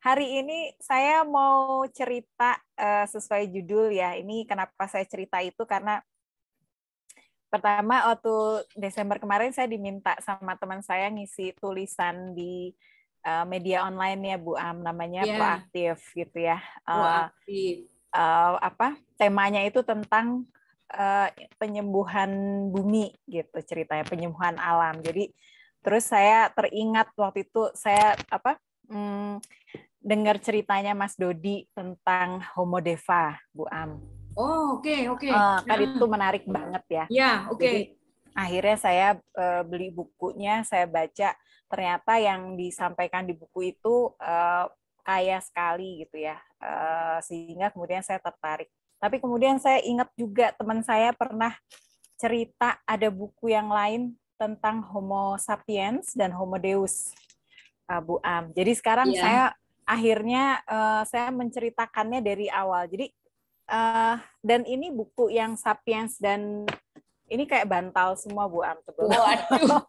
hari ini saya mau cerita sesuai judul ya. Ini kenapa saya cerita itu karena pertama waktu Desember kemarin saya diminta sama teman saya ngisi tulisan di media online ya Bu Am, namanya Ya, Proaktif gitu ya. proaktif. Temanya itu tentang penyembuhan bumi gitu ceritanya, penyembuhan alam. Jadi terus saya teringat waktu itu saya dengar ceritanya Mas Dodi tentang Homo Deva, Bu Am. Oh, oke, oke. Kan itu menarik banget ya. Ya, Jadi oke. akhirnya saya beli bukunya, saya baca, ternyata yang disampaikan di buku itu kaya sekali gitu ya, sehingga kemudian saya tertarik. Tapi kemudian saya ingat juga teman saya pernah cerita ada buku yang lain tentang Homo sapiens dan Homo deus, Bu Am. Jadi sekarang Ya. saya akhirnya saya menceritakannya dari awal. Jadi dan ini buku yang sapiens dan ini kayak bantal semua Bu Am. Waduh,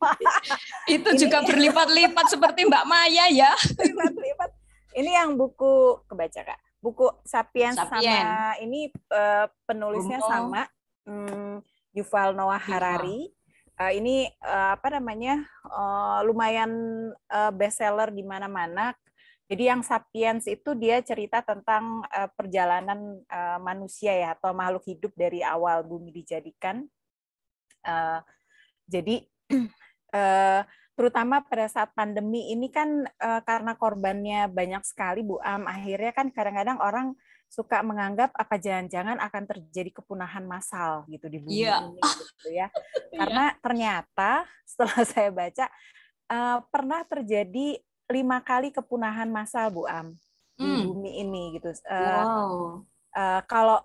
itu Ini juga berlipat-lipat seperti Mbak Maya ya. lipat-lipat. Ini yang buku kebaca Kak. Buku Sapiens Sapien, sama ini penulisnya Homo, sama Yuval Noah Deva. Harari. Ini apa namanya lumayan bestseller di mana-mana. Jadi yang Sapiens itu dia cerita tentang perjalanan manusia ya atau makhluk hidup dari awal bumi dijadikan. Jadi terutama pada saat pandemi ini kan karena korbannya banyak sekali Bu Am, akhirnya kan kadang-kadang orang suka menganggap apa jangan-jangan akan terjadi kepunahan massal gitu di bumi Iya, ini gitu ya. iya. Karena ternyata setelah saya baca pernah terjadi 5 kali kepunahan massal Bu Am di Hmm. bumi ini gitu. Wow. Kalau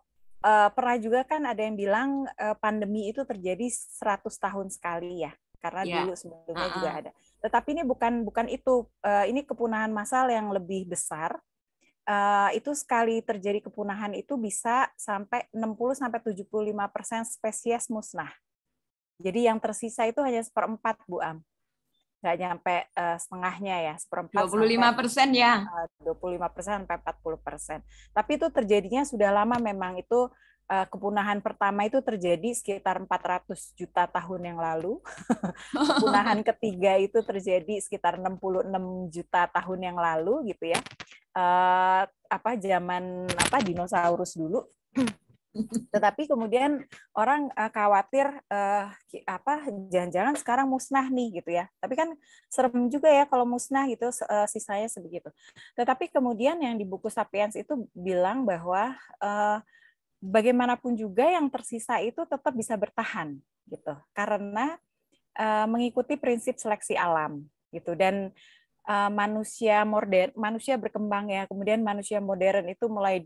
pernah juga kan ada yang bilang pandemi itu terjadi 100 tahun sekali ya, karena dulu Ya. sebelumnya juga Ah, ada. Tetapi ini bukan itu, ini kepunahan massal yang lebih besar. Itu sekali terjadi kepunahan itu bisa sampai 60-75% spesies musnah. Jadi yang tersisa itu hanya seperempat Bu Am, nggak nyampe setengahnya ya, dua seperempat puluh sampai lima persen ya. 25% sampai 40%. Tapi itu terjadinya sudah lama memang itu kepunahan pertama itu terjadi sekitar 400 juta tahun yang lalu. Kepunahan ketiga itu terjadi sekitar 66 juta tahun yang lalu gitu ya. Zaman dinosaurus dulu. Tetapi kemudian orang khawatir jangan-jangan sekarang musnah nih gitu ya. Tapi kan serem juga ya kalau musnah gitu sisanya sebegitu. Tetapi kemudian yang di buku Sapiens itu bilang bahwa bagaimanapun juga yang tersisa itu tetap bisa bertahan gitu. Karena mengikuti prinsip seleksi alam gitu dan manusia berkembang ya, kemudian manusia modern itu mulai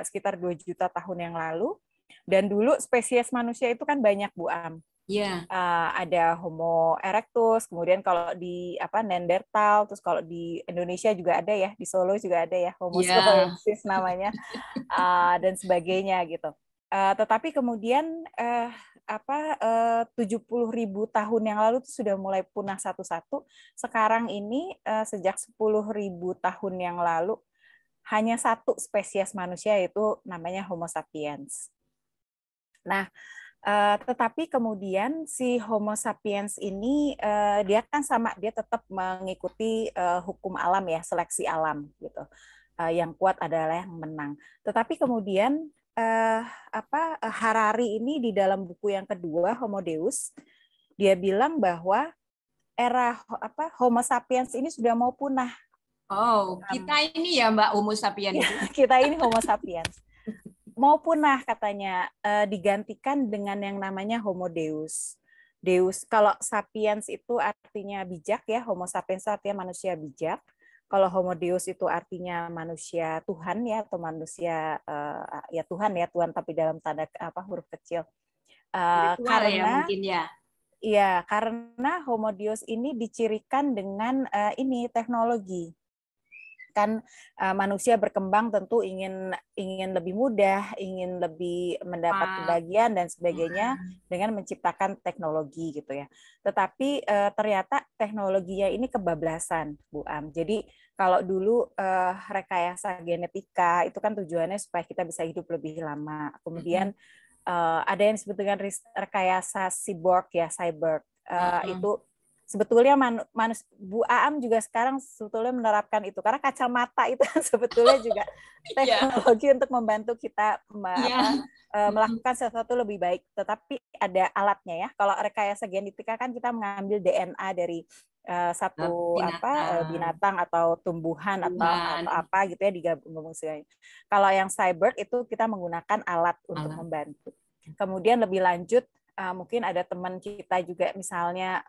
sekitar 2 juta tahun yang lalu, dan dulu spesies manusia itu kan banyak Bu Am. Ya. Ada Homo erectus, kemudian kalau di Neanderthal, terus kalau di Indonesia juga ada ya, di Solo juga ada ya Homo Ya. slovensis namanya, dan sebagainya gitu. Tetapi kemudian 70.000 tahun yang lalu itu sudah mulai punah satu-satu. Sekarang ini sejak 10.000 tahun yang lalu hanya satu spesies manusia yaitu namanya Homo sapiens. Nah, tetapi kemudian si Homo sapiens ini dia kan dia tetap mengikuti hukum alam ya, seleksi alam gitu. Yang kuat adalah yang menang. Tetapi kemudian Harari ini di dalam buku yang kedua Homo Deus dia bilang bahwa era Homo sapiens ini sudah mau punah. Oh, kita ini ya Mbak Homo sapien itu. Kita ini Homo sapiens mau punah katanya, digantikan dengan yang namanya Homo Deus. Deus kalau sapiens itu artinya bijak ya, Homo sapiens artinya manusia bijak. Kalau Homo Deus itu artinya manusia Tuhan ya, atau manusia ya Tuhan ya, Tuhan tapi dalam tanda huruf kecil. Spiritual ya Karena mungkin ya. karena Homo Deus ini dicirikan dengan ini teknologi. Kan manusia berkembang tentu ingin lebih mudah, ingin lebih mendapat kebahagiaan dan sebagainya dengan menciptakan teknologi gitu ya. Tetapi ternyata teknologinya ini kebablasan, Bu Am. Jadi kalau dulu rekayasa genetika itu kan tujuannya supaya kita bisa hidup lebih lama. Kemudian ada yang disebut dengan rekayasa cyborg ya, cyborg. Itu sebetulnya Bu Aam juga sekarang sebetulnya menerapkan itu karena kacamata itu sebetulnya juga teknologi untuk membantu kita melakukan sesuatu lebih baik. Tetapi ada alatnya ya. Kalau rekayasa genetika kan kita mengambil DNA dari satu binatang atau tumbuhan atau apa gitu ya digabung semuanya. Kalau yang cyborg itu kita menggunakan alat untuk membantu. Kemudian lebih lanjut mungkin ada teman kita juga misalnya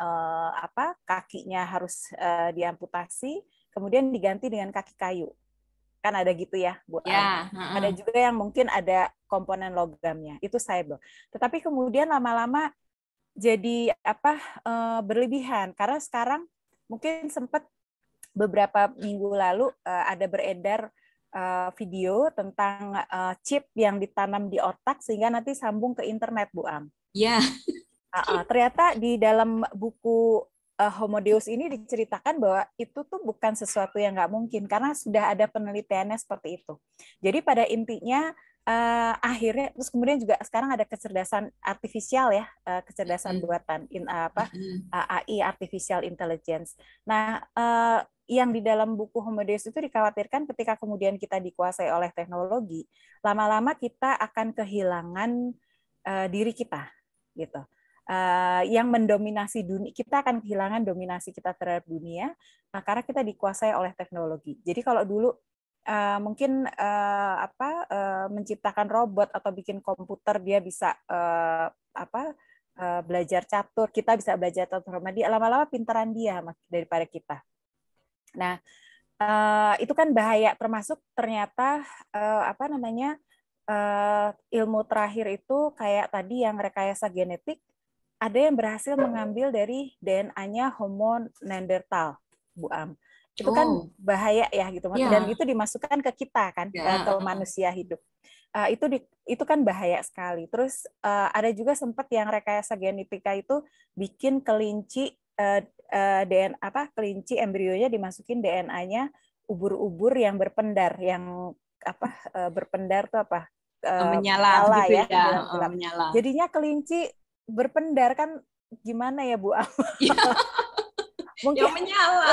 kakinya harus diamputasi, kemudian diganti dengan kaki kayu. Kan ada gitu ya, Bu Am. Ada juga yang mungkin ada komponen logamnya, itu cyber. Tetapi kemudian lama-lama jadi berlebihan karena sekarang mungkin sempat beberapa minggu lalu ada beredar video tentang chip yang ditanam di otak sehingga nanti sambung ke internet, Bu Am. Iya. Ternyata di dalam buku Homo Deus ini diceritakan bahwa itu tuh bukan sesuatu yang nggak mungkin karena sudah ada penelitiannya seperti itu. Jadi pada intinya akhirnya terus kemudian juga sekarang ada kecerdasan artifisial ya, kecerdasan buatan AI, artificial intelligence. Nah, yang di dalam buku Homo Deus itu dikhawatirkan ketika kemudian kita dikuasai oleh teknologi, lama-lama kita akan kehilangan diri kita gitu. Yang mendominasi dunia, kita akan kehilangan dominasi kita terhadap dunia karena kita dikuasai oleh teknologi. Jadi kalau dulu mungkin menciptakan robot atau bikin komputer dia bisa belajar catur, kita bisa belajar catur sama dia, lama-lama pintaran dia daripada kita. Nah, itu kan bahaya, termasuk ternyata ilmu terakhir itu kayak tadi yang rekayasa genetik, ada yang berhasil mengambil dari DNA-nya Homo neanderthal, Bu Am. Itu kan bahaya ya gitu, dan itu dimasukkan ke kita kan, ke manusia hidup. Itu kan bahaya sekali. Terus ada juga sempat yang rekayasa genetika itu bikin kelinci kelinci embrionya dimasukin DNA-nya ubur-ubur yang berpendar, yang berpendar tuh menyala gitu ya, menyala. Jadinya kelinci berpendar kan gimana ya Bu Am? Mungkin menyala.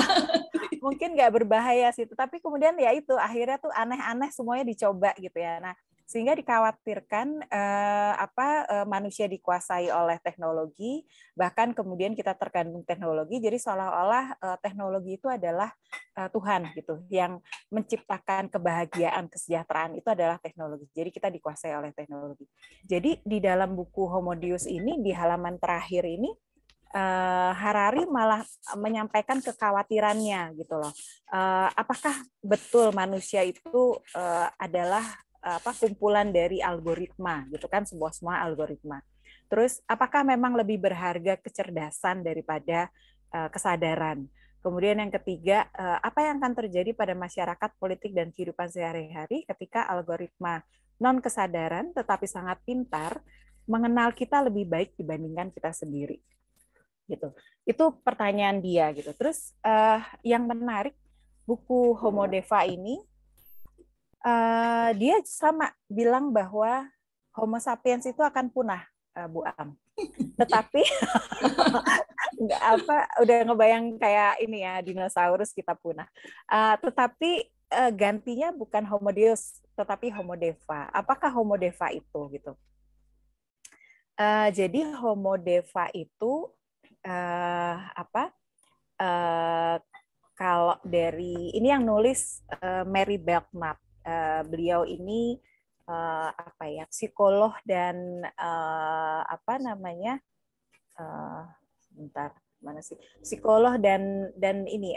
Mungkin nggak berbahaya sih, tapi kemudian ya itu akhirnya tuh aneh-aneh semuanya dicoba gitu ya. Nah, sehingga dikhawatirkan manusia dikuasai oleh teknologi, bahkan kemudian kita tergantung teknologi, jadi seolah-olah teknologi itu adalah Tuhan gitu, yang menciptakan kebahagiaan, kesejahteraan itu adalah teknologi. Jadi kita dikuasai oleh teknologi. Jadi di dalam buku Homo Deus ini di halaman terakhir ini Harari malah menyampaikan kekhawatirannya gitu loh. Apakah betul manusia itu adalah kumpulan dari algoritma gitu kan, semua algoritma. Terus apakah memang lebih berharga kecerdasan daripada kesadaran? Kemudian yang ketiga, apa yang akan terjadi pada masyarakat, politik, dan kehidupan sehari-hari ketika algoritma non-kesadaran tetapi sangat pintar mengenal kita lebih baik dibandingkan kita sendiri? Gitu. Itu pertanyaan dia gitu. Terus yang menarik buku Homo Deva ini dia sama bilang bahwa Homo sapiens itu akan punah, Bu Am. Tetapi udah ngebayang kayak ini ya, dinosaurus kita punah. Tetapi gantinya bukan Homo Deus tetapi Homo Deva. Apakah Homo Deva itu gitu? Jadi Homo Deva itu kalau dari ini yang nulis Mary Belknap, beliau ini psikolog dan psikolog dan ini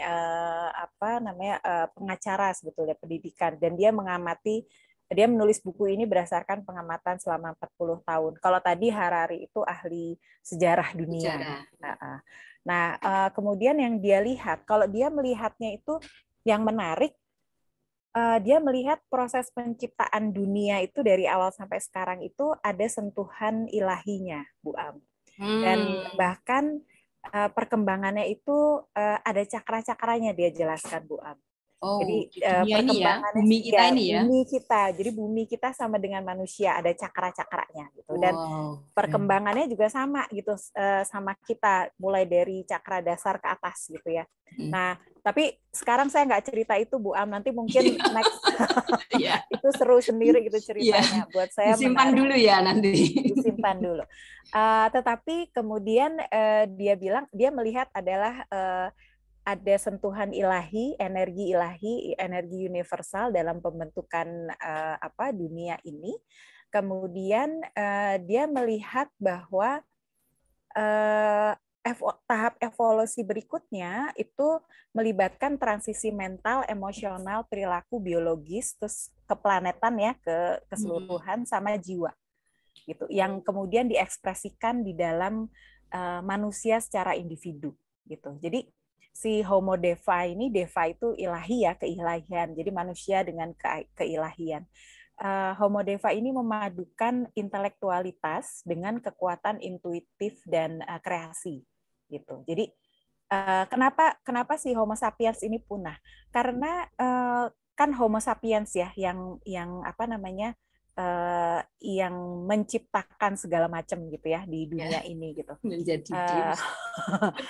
pengacara sebetulnya pendidikan, dan dia menulis buku ini berdasarkan pengamatan selama 40 tahun. Kalau tadi Harari itu ahli sejarah dunia. Nah, kemudian yang dia lihat, kalau dia melihatnya itu yang menarik, dia melihat proses penciptaan dunia itu dari awal sampai sekarang itu ada sentuhan ilahinya, Bu Am. Dan bahkan perkembangannya itu ada cakra-cakranya dia jelaskan, Bu Am. Jadi di dunia ini ya, perkembangannya bumi kita ya ini ya. bumi kita. Jadi bumi kita sama dengan manusia ada cakra-cakranya gitu. Dan perkembangannya juga sama gitu sama kita mulai dari cakra dasar ke atas gitu ya. Nah, tapi sekarang saya nggak cerita itu Bu Am, nanti mungkin next itu seru sendiri gitu ceritanya. Buat saya disimpan menarik. Dulu ya nanti. Disimpan dulu. Tetapi kemudian dia bilang dia melihat adalah ada sentuhan ilahi, energi universal dalam pembentukan dunia ini. Kemudian dia melihat bahwa tahap evolusi berikutnya itu melibatkan transisi mental, emosional, perilaku, biologis, terus keplanetan ya, ke keseluruhan sama jiwa. Gitu. Yang kemudian diekspresikan di dalam manusia secara individu gitu. Jadi si Homo Deva ini, Deva itu ilahi ya, keilahian. Jadi manusia dengan keilahian. Homo Deva ini memadukan intelektualitas dengan kekuatan intuitif dan kreasi gitu. Jadi kenapa si Homo sapiens ini punah? Karena kan Homo sapiens ya yang apa namanya yang menciptakan segala macam gitu ya di dunia ini gitu.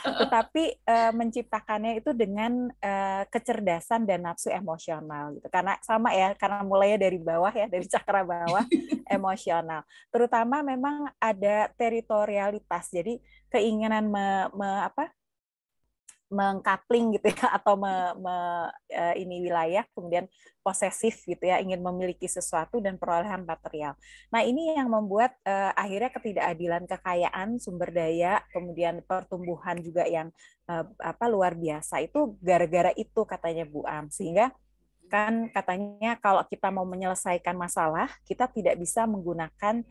Tetapi menciptakannya itu dengan kecerdasan dan nafsu emosional gitu. Karena sama ya, karena mulainya dari bawah ya, dari cakra bawah emosional. Terutama memang ada teritorialitas. Jadi keinginan mengkapling gitu ya, atau ini wilayah, kemudian posesif gitu ya, ingin memiliki sesuatu dan perolehan material. Nah ini yang membuat akhirnya ketidakadilan kekayaan, sumber daya, kemudian pertumbuhan juga yang luar biasa itu gara-gara itu katanya Bu Am. Sehingga kan katanya kalau kita mau menyelesaikan masalah, kita tidak bisa menggunakan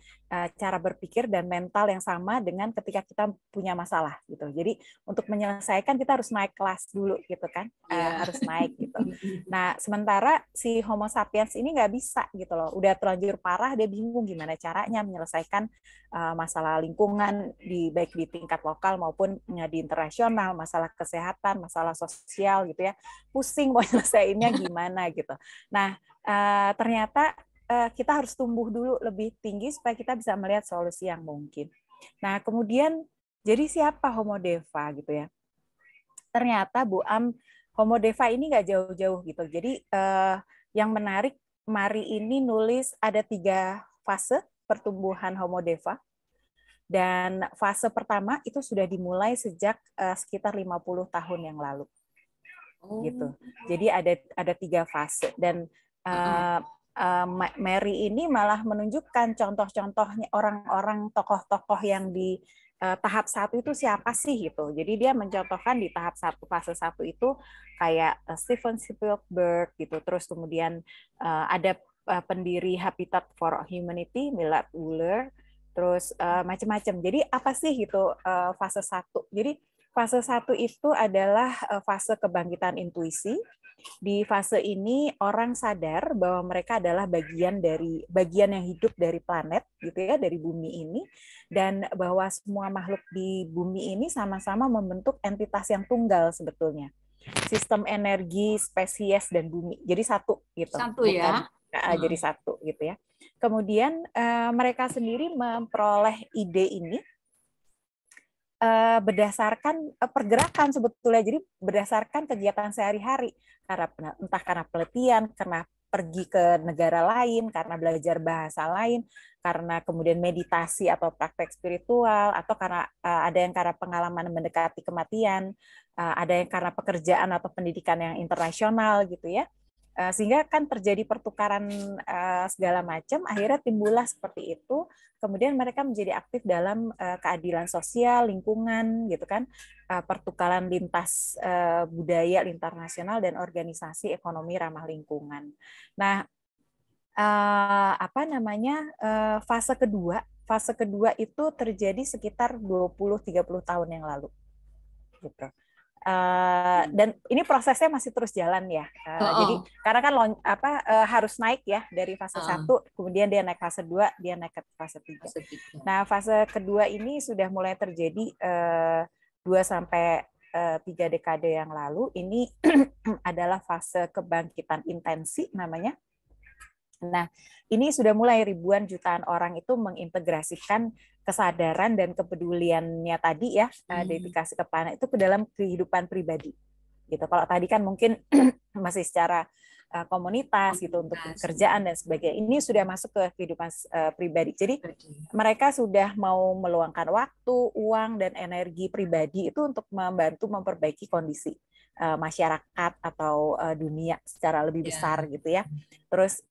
cara berpikir dan mental yang sama dengan ketika kita punya masalah gitu. Jadi untuk menyelesaikan kita harus naik kelas dulu gitu kan, harus naik gitu. Nah sementara si Homo sapiens ini nggak bisa gitu loh, udah terlanjur parah, dia bingung gimana caranya menyelesaikan masalah lingkungan baik di tingkat lokal maupun di internasional, masalah kesehatan, masalah sosial gitu ya, pusing mau nyelesainnya gimana gitu. Nah, ternyata kita harus tumbuh dulu lebih tinggi supaya kita bisa melihat solusi yang mungkin. Nah, kemudian jadi siapa Homo Deva gitu ya? Ternyata Bu Am, Homo Deva ini nggak jauh-jauh gitu. Jadi yang menarik, Mari ini nulis ada 3 fase pertumbuhan Homo Deva. Dan fase pertama itu sudah dimulai sejak sekitar 50 tahun yang lalu. Gitu. Jadi ada 3 fase dan Mary ini malah menunjukkan contoh-contohnya orang-orang tokoh-tokoh yang di tahap 1 itu siapa sih gitu. Jadi dia mencontohkan di tahap 1 fase 1 itu kayak Steven Spielberg gitu. Terus kemudian ada pendiri Habitat for Humanity, Millard Wheeler, terus macam-macam. Jadi apa sih gitu fase 1? Jadi fase 1 itu adalah fase kebangkitan intuisi. Di fase ini orang sadar bahwa mereka adalah bagian yang hidup dari planet gitu ya, dari bumi ini, dan bahwa semua makhluk di bumi ini sama-sama membentuk entitas yang tunggal sebetulnya. Sistem energi, spesies dan bumi. Jadi satu gitu. Satu ya. Jadi satu gitu ya. Kemudian mereka sendiri memperoleh ide ini berdasarkan pergerakan sebetulnya, jadi berdasarkan kegiatan sehari-hari, entah karena penelitian, karena pergi ke negara lain, karena belajar bahasa lain, karena kemudian meditasi atau praktek spiritual, atau karena ada yang karena pengalaman mendekati kematian, ada yang karena pekerjaan atau pendidikan yang internasional gitu ya. Sehingga kan terjadi pertukaran segala macam, akhirnya timbullah seperti itu. Kemudian mereka menjadi aktif dalam keadilan sosial, lingkungan, gitu kan, pertukaran lintas budaya, lintas nasional, dan organisasi ekonomi ramah lingkungan. Nah, fase kedua itu terjadi sekitar 20-30 tahun yang lalu, gitu. Dan ini prosesnya masih terus jalan ya. Jadi karena kan harus naik ya dari fase 1, kemudian dia naik fase 2, dia naik ke fase 3. Nah, fase kedua ini sudah mulai terjadi 2 sampai 3 dekade yang lalu. Ini adalah fase kebangkitan intensi namanya. Nah, ini sudah mulai ribuan jutaan orang itu mengintegrasikan kesadaran dan kepeduliannya tadi ya, dedikasi ke planet itu ke dalam kehidupan pribadi. Gitu. Kalau tadi kan mungkin masih secara komunitas gitu untuk pekerjaan dan sebagainya. Ini sudah masuk ke kehidupan pribadi. Jadi mereka sudah mau meluangkan waktu, uang dan energi pribadi itu untuk membantu memperbaiki kondisi masyarakat atau dunia secara lebih besar gitu ya. Terus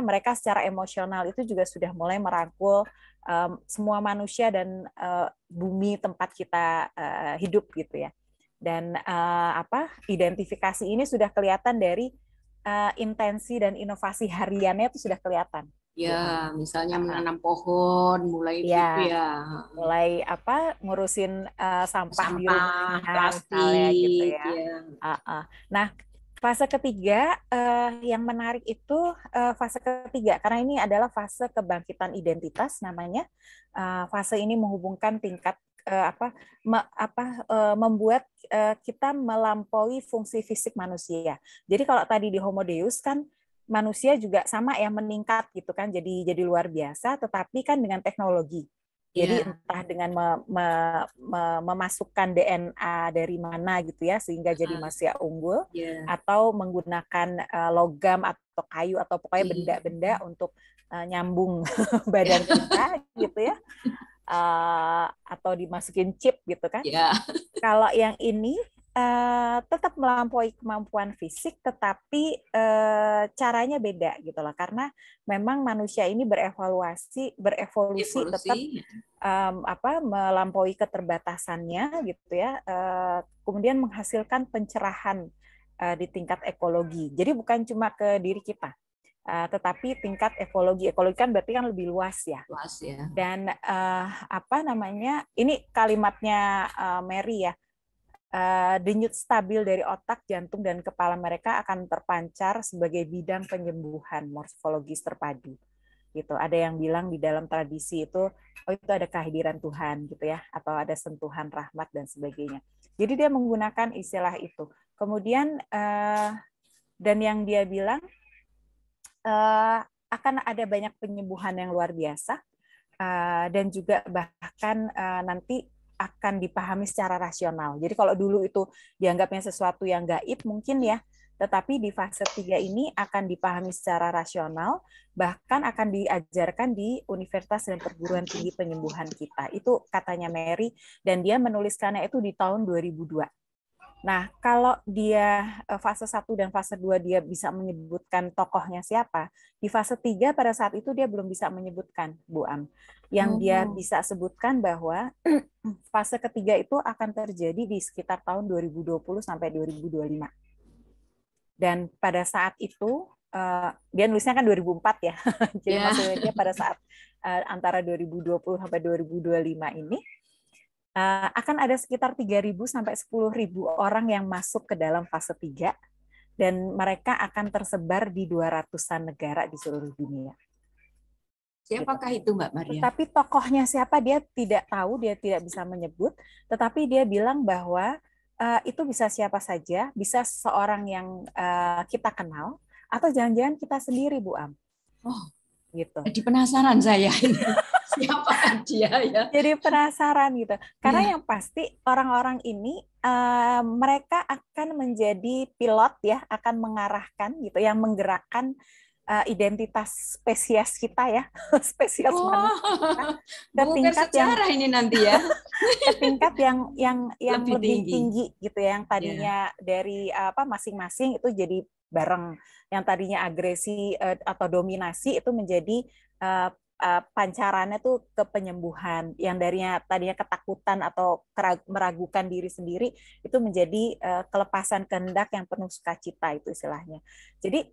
mereka secara emosional itu juga sudah mulai merangkul semua manusia dan bumi tempat kita hidup gitu ya. Dan identifikasi ini sudah kelihatan dari intensi dan inovasi hariannya itu sudah kelihatan. Ya, misalnya menanam pohon, mulai gitu ya. Mulai ngurusin sampah di rumahnya, plastik gitu ya. Nah, fase ketiga yang menarik itu fase ketiga karena ini adalah fase kebangkitan identitas namanya. Fase ini menghubungkan tingkat membuat kita melampaui fungsi fisik manusia. Jadi kalau tadi di Homo Deus kan manusia juga sama ya meningkat gitu kan, jadi luar biasa, tetapi kan dengan teknologi. Jadi entah dengan memasukkan DNA dari mana gitu ya sehingga jadi manusia unggul, atau menggunakan logam atau kayu atau pokoknya benda-benda untuk nyambung badan kita gitu ya, atau dimasukin chip gitu kan. Kalau yang ini tetap melampaui kemampuan fisik, tetapi caranya beda gitu loh, karena memang manusia ini berevolusi tetap melampaui keterbatasannya gitu ya, kemudian menghasilkan pencerahan di tingkat ekologi. Jadi bukan cuma ke diri kita, tetapi tingkat ekologi kan berarti kan lebih luas ya. Dan ini kalimatnya Mary ya. Denyut stabil dari otak, jantung, dan kepala mereka akan terpancar sebagai bidang penyembuhan morfologis terpadu. Gitu. Ada yang bilang di dalam tradisi itu, itu ada kehadiran Tuhan gitu ya, atau ada sentuhan rahmat dan sebagainya. Jadi dia menggunakan istilah itu. Kemudian dan yang dia bilang akan ada banyak penyembuhan yang luar biasa dan juga bahkan nanti akan dipahami secara rasional. Jadi kalau dulu itu dianggapnya sesuatu yang gaib mungkin ya, tetapi di fase 3 ini akan dipahami secara rasional, bahkan akan diajarkan di universitas dan perguruan tinggi penyembuhan kita. Itu katanya Mary, dan dia menuliskannya itu di tahun 2002. Nah, kalau dia fase 1 dan fase 2 dia bisa menyebutkan tokohnya siapa, di fase 3 pada saat itu dia belum bisa menyebutkan, Bu Am. Yang dia bisa sebutkan bahwa fase ketiga itu akan terjadi di sekitar tahun 2020 sampai 2025. Dan pada saat itu, dia nulisnya kan 2004 ya, jadi maksudnya dia pada saat antara 2020 sampai 2025 ini, akan ada sekitar 3.000 sampai 10.000 orang yang masuk ke dalam fase 3 dan mereka akan tersebar di 200-an negara di seluruh dunia. Siapakah itu Mbak Maria? Tapi tokohnya siapa dia tidak tahu, dia tidak bisa menyebut, tetapi dia bilang bahwa itu bisa siapa saja, bisa seorang yang kita kenal atau jangan-jangan kita sendiri, Bu Am. Oh, gitu. Jadi penasaran saya ini. Siapakah dia ya? Jadi penasaran gitu. Karena yang pasti orang-orang ini mereka akan menjadi pilot ya, akan mengarahkan gitu, yang menggerakkan identitas spesies kita ya, spesies manusia ke tingkat yang ini nanti ya. ke tingkat yang lebih tinggi gitu ya, yang tadinya dari masing-masing itu jadi bareng, yang tadinya agresi atau dominasi itu menjadi pancarannya tuh ke penyembuhan, yang tadinya ketakutan atau meragukan diri sendiri itu menjadi kelepasan kehendak yang penuh sukacita, itu istilahnya. Jadi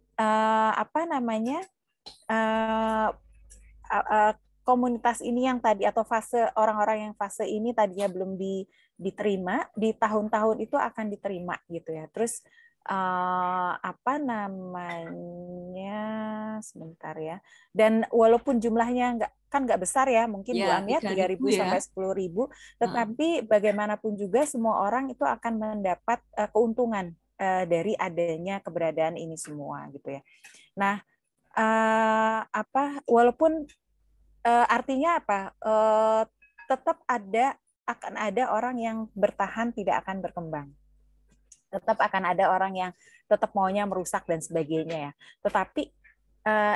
komunitas ini yang tadi atau fase orang-orang yang fase ini tadinya belum diterima, di tahun-tahun itu akan diterima gitu ya. Terus apa namanya, sebentar ya. Dan walaupun jumlahnya nggak besar ya, mungkin Bu Ya, Am ya 3.000 3.000 sampai ya. 10.000, tetapi bagaimanapun juga semua orang itu akan mendapat keuntungan dari adanya keberadaan ini semua gitu ya. Nah, walaupun artinya apa? Tetap akan ada orang yang bertahan tidak akan berkembang. Tetap akan ada orang yang tetap maunya merusak dan sebagainya ya. Tetapi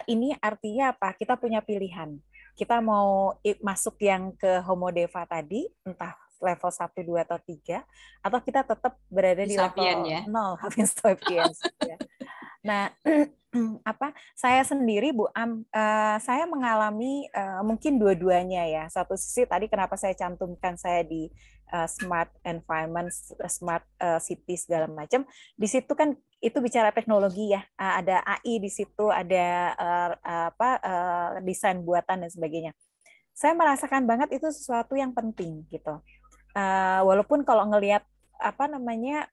ini artinya apa? Kita punya pilihan. Kita mau masuk yang ke Homo Deva tadi, entah level 1, 2, atau 3, atau kita tetap berada di Sapien level ya. 0, Homo sapiens. Nah, saya sendiri Bu Am, saya mengalami mungkin dua-duanya ya. Satu sisi tadi kenapa saya cantumkan saya di smart environment, smart city segala macam. Di situ kan itu bicara teknologi ya. Ada AI di situ, ada desain buatan dan sebagainya. Saya merasakan banget itu sesuatu yang penting gitu. Walaupun kalau ngelihat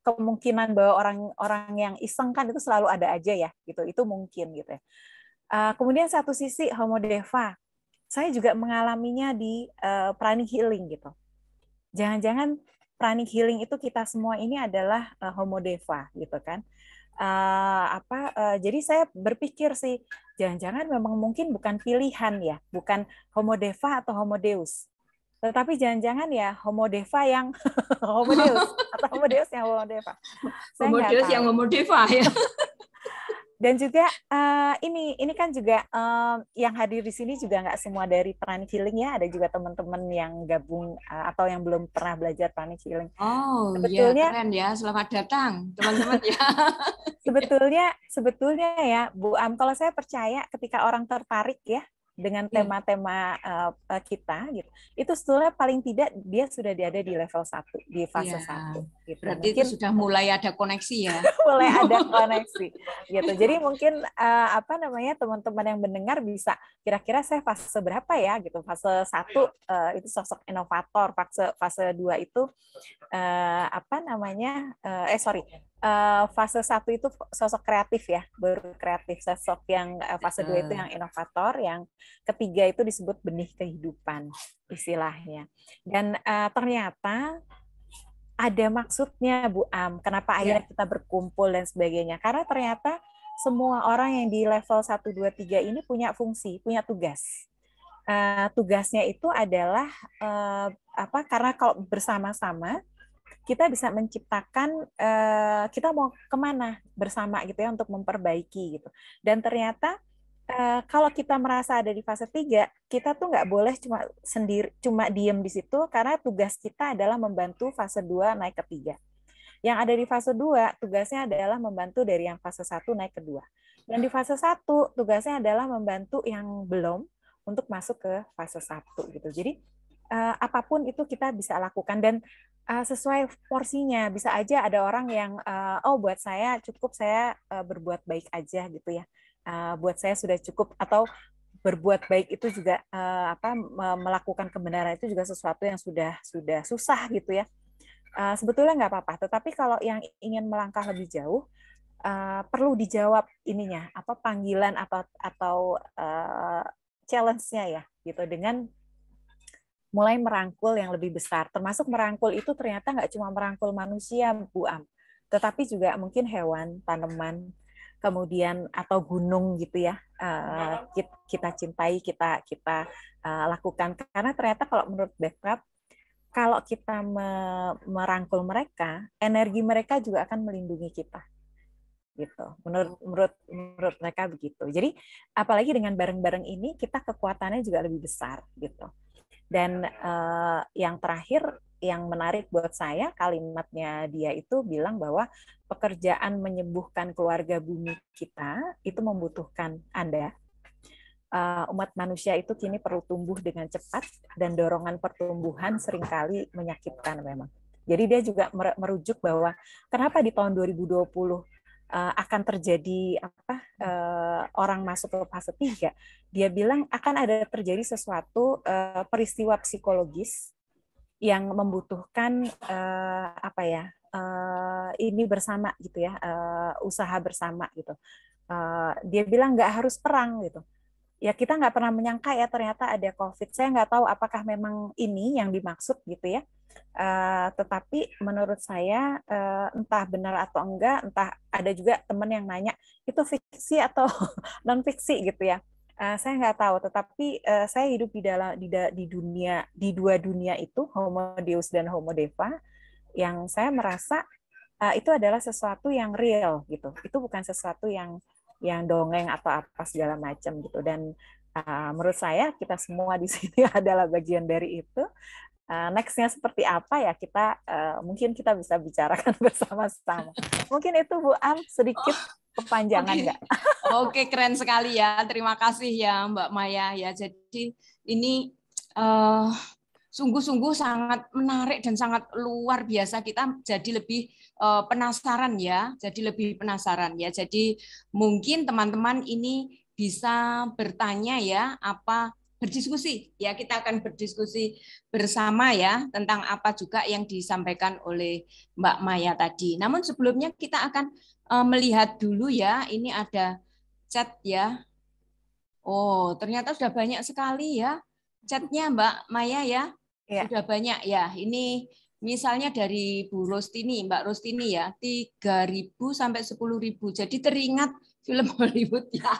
kemungkinan bahwa orang-orang yang iseng kan itu selalu ada aja ya gitu, itu mungkin gitu ya. Kemudian satu sisi Homo Deva, saya juga mengalaminya di pranic healing gitu. Jangan-jangan pranic healing itu kita semua ini adalah Homo Deva gitu kan. Jadi saya berpikir sih, jangan-jangan memang mungkin bukan pilihan ya, bukan Homo Deva atau Homo Deus, tetapi jangan-jangan ya Homo Deva yang Homo Deus atau Homo Deus yang Homo Deva. Saya Homo nggak Deus yang tahu. Homo Deva ya. Dan juga ini kan juga yang hadir di sini juga nggak semua dari pranic healing ya, ada juga teman-teman yang gabung atau yang belum pernah belajar pranic healing. Oh ya, Sebetulnya keren ya. Selamat datang teman-teman ya. sebetulnya ya Bu Am, kalau saya percaya ketika orang tertarik ya dengan tema-tema kita gitu, itu sebetulnya paling tidak dia sudah ada di level 1, di fase 1 gitu. Berarti Mungkin itu sudah mulai ada koneksi ya. mulai ada koneksi gitu. Jadi mungkin teman-teman yang mendengar bisa kira-kira saya fase berapa ya gitu. Fase 1 itu sosok inovator, fase 2 itu fase 1 itu sosok kreatif ya, baru kreatif. Sosok yang fase 2 itu yang inovator, yang ketiga itu disebut benih kehidupan istilahnya. Dan ternyata ada maksudnya Bu Am, kenapa akhirnya kita berkumpul dan sebagainya. Karena ternyata semua orang yang di level 1, 2, 3 ini punya fungsi, punya tugas. Tugasnya itu adalah karena kalau bersama-sama kita bisa menciptakan kita mau kemana bersama gitu ya untuk memperbaiki gitu. Dan ternyata kalau kita merasa ada di fase 3, kita tuh nggak boleh cuma diem di situ karena tugas kita adalah membantu fase 2 naik ke 3. Yang ada di fase 2 tugasnya adalah membantu dari yang fase 1 naik ke 2. Dan di fase 1 tugasnya adalah membantu yang belum untuk masuk ke fase 1 gitu. Jadi apapun itu kita bisa lakukan dan sesuai porsinya. Bisa aja ada orang yang buat saya cukup saya berbuat baik aja gitu ya. Buat saya sudah cukup, atau berbuat baik itu juga melakukan kebenaran itu juga sesuatu yang sudah susah gitu ya. Sebetulnya nggak apa-apa, tetapi kalau yang ingin melangkah lebih jauh perlu dijawab ininya panggilan atau challenge-nya ya gitu, dengan mulai merangkul yang lebih besar. Termasuk merangkul itu ternyata nggak cuma merangkul manusia Bu Am, tetapi juga mungkin hewan, tanaman, kemudian atau gunung gitu ya, kita cintai, kita lakukan. Karena ternyata kalau menurut Beckrap, kalau kita merangkul mereka, energi mereka juga akan melindungi kita gitu. Menurut mereka begitu. Jadi apalagi dengan bareng-bareng ini kita kekuatannya juga lebih besar gitu. Dan yang terakhir yang menarik buat saya, kalimatnya dia itu bilang bahwa pekerjaan menyembuhkan keluarga bumi kita itu membutuhkan Anda. Umat manusia itu kini perlu tumbuh dengan cepat dan dorongan pertumbuhan seringkali menyakitkan memang. Jadi dia juga merujuk bahwa kenapa di tahun 2020 akan terjadi orang masuk ke fase 3, dia bilang akan ada terjadi sesuatu peristiwa psikologis yang membutuhkan ini bersama gitu ya, usaha bersama gitu. Dia bilang nggak harus perang gitu. Ya kita nggak pernah menyangka ya ternyata ada COVID. Saya nggak tahu apakah memang ini yang dimaksud gitu ya. Tetapi menurut saya entah benar atau enggak, entah ada juga teman yang nanya itu fiksi atau non fiksi gitu ya. Saya nggak tahu, tetapi saya hidup di dua dunia itu, Homo Deus dan Homo Deva, yang saya merasa itu adalah sesuatu yang real gitu. Itu bukan sesuatu yang dongeng atau apa segala macam gitu. Dan menurut saya kita semua di sini adalah bagian dari itu. Next-nya seperti apa ya mungkin kita bisa bicarakan bersama-sama. Mungkin itu Bu Am sedikit kepanjangan nggak? Oke, keren sekali ya. Terima kasih ya Mbak Maya ya. Jadi ini sungguh-sungguh sangat menarik dan sangat luar biasa. Kita jadi lebih penasaran ya. Jadi lebih penasaran ya. Jadi mungkin teman-teman ini bisa bertanya ya, berdiskusi ya, kita akan berdiskusi bersama ya tentang apa juga yang disampaikan oleh Mbak Maya tadi. Namun sebelumnya kita akan melihat dulu ya, ini ada chat ya. Oh, ternyata sudah banyak sekali ya chatnya Mbak Maya ya. Ya. Sudah banyak ya. Ini misalnya dari Bu Rostini, Mbak Rostini ya, 3.000 sampai 10.000. Jadi teringat film Hollywood ya.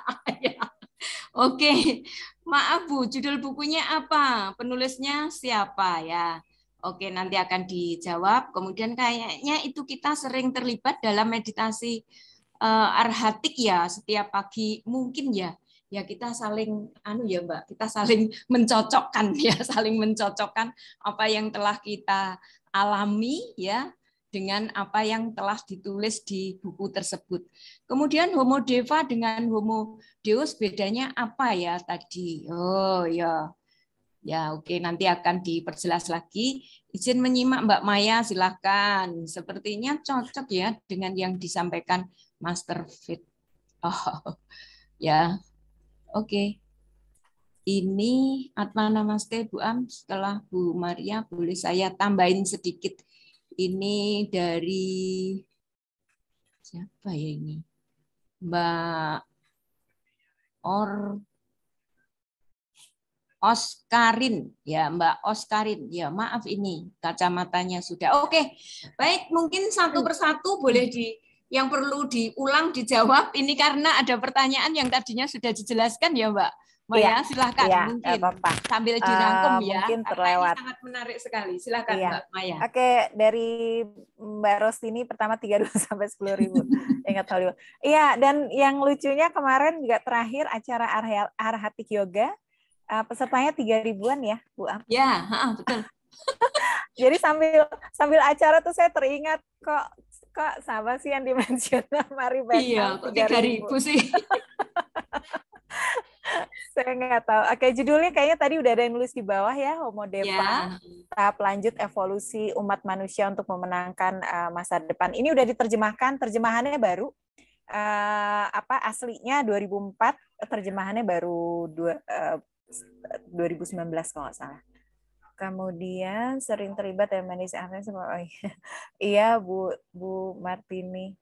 Oke, maaf Bu, judul bukunya apa? Penulisnya siapa ya? Oke, nanti akan dijawab. Kemudian kayaknya itu kita sering terlibat dalam meditasi arhatik ya setiap pagi mungkin ya. Ya kita saling ya Mbak, kita saling mencocokkan ya, saling mencocokkan apa yang telah kita alami ya dengan apa yang telah ditulis di buku tersebut. Kemudian Homo Deva dengan Homo Deus bedanya apa ya tadi? Oh ya. Ya, oke, nanti akan diperjelas lagi. Izin menyimak Mbak Maya, silahkan. Sepertinya cocok ya dengan yang disampaikan Master Fit. Oh, ya, oke. Ini Atma Namaste Bu Am, setelah Bu Maria boleh saya tambahin sedikit. Ini dari siapa ya ini? Mbak Oskarin, ya Mbak Oskarin. Ya maaf ini kacamatanya sudah. Oke, baik mungkin satu persatu boleh yang perlu diulang dijawab. Ini karena ada pertanyaan yang tadinya sudah dijelaskan ya Mbak Maya. Silahkan mungkin apa-apa. sambil dirangkum ya. Mungkin Karena terlewat. ini sangat menarik sekali. Silahkan Mbak Maya. Oke, dari Mbak Rostini pertama 3.000 sampai 10.000. Ingat Hollywood. Iya, dan yang lucunya kemarin juga terakhir acara Arhatik Yoga. Pesertanya 3.000-an ya, Bu Am? Ya, betul. Jadi sambil acara tuh saya teringat kok sama sih yang dimention Mari Beckham. Iya, kok 3.000 sih. Saya nggak tahu. Oke, judulnya kayaknya tadi udah ada yang nulis di bawah ya, Homo Deva, tahap lanjut evolusi umat manusia untuk memenangkan masa depan. Ini udah diterjemahkan, terjemahannya baru. Aslinya 2004, terjemahannya baru 2019 kalau nggak salah. Kemudian sering terlibat dalam medis iya Bu Martini.